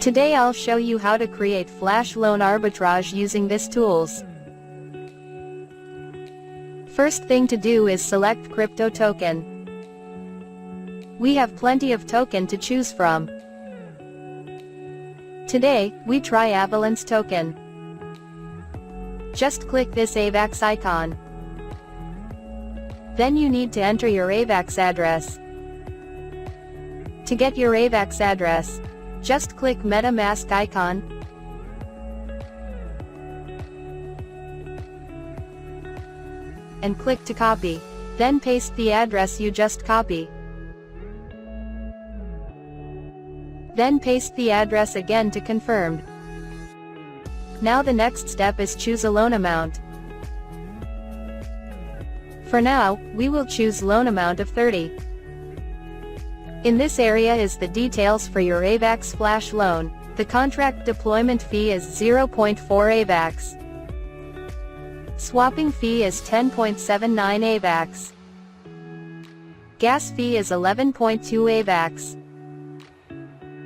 Today I'll show you how to create Flash Loan Arbitrage using this tools. First thing to do is select crypto token. We have plenty of token to choose from. Today, we try Avalanche token. Just click this AVAX icon. Then you need to enter your AVAX address. To get your AVAX address, just click MetaMask icon. And click to copy. Then paste the address you just copied. Then paste the address again to confirm. Now the next step is choose a loan amount. For now, we will choose loan amount of 30. In this area is the details for your AVAX Flash loan. The contract deployment fee is 0.4 AVAX. Swapping fee is 10.79 AVAX. Gas fee is 11.2 AVAX.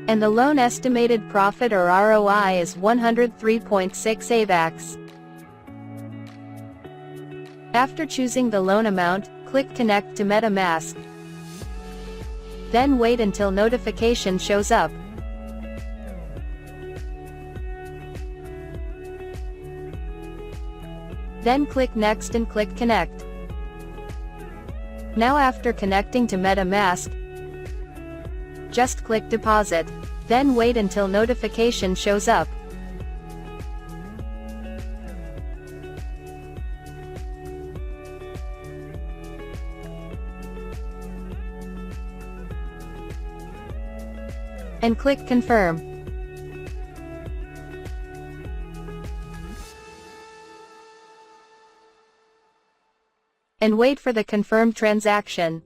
And the loan estimated profit or ROI is 103.6 AVAX. After choosing the loan amount, click Connect to MetaMask. Then wait until notification shows up. Then click Next and click Connect. Now after connecting to MetaMask, just click Deposit. Then wait until notification shows up. And click Confirm. And wait for the confirmed transaction.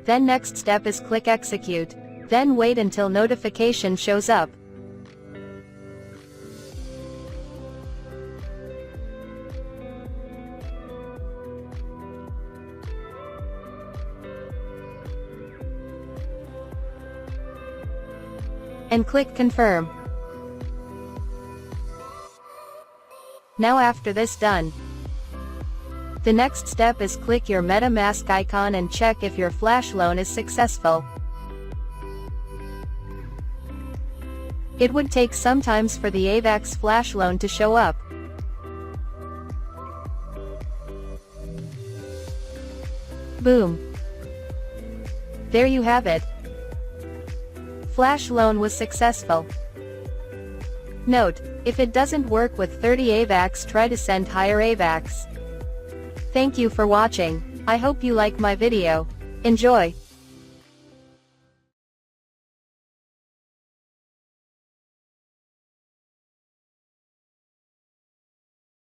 Then next step is click Execute. Then wait until notification shows up. And click Confirm. Now after this done, the next step is click your MetaMask icon and check if your Flash loan is successful. It would take some time for the AVAX Flash loan to show up. Boom! There you have it. Flash loan was successful. Note, if it doesn't work with 30 AVAX, try to send higher AVAX. Thank you for watching. I hope you like my video. Enjoy!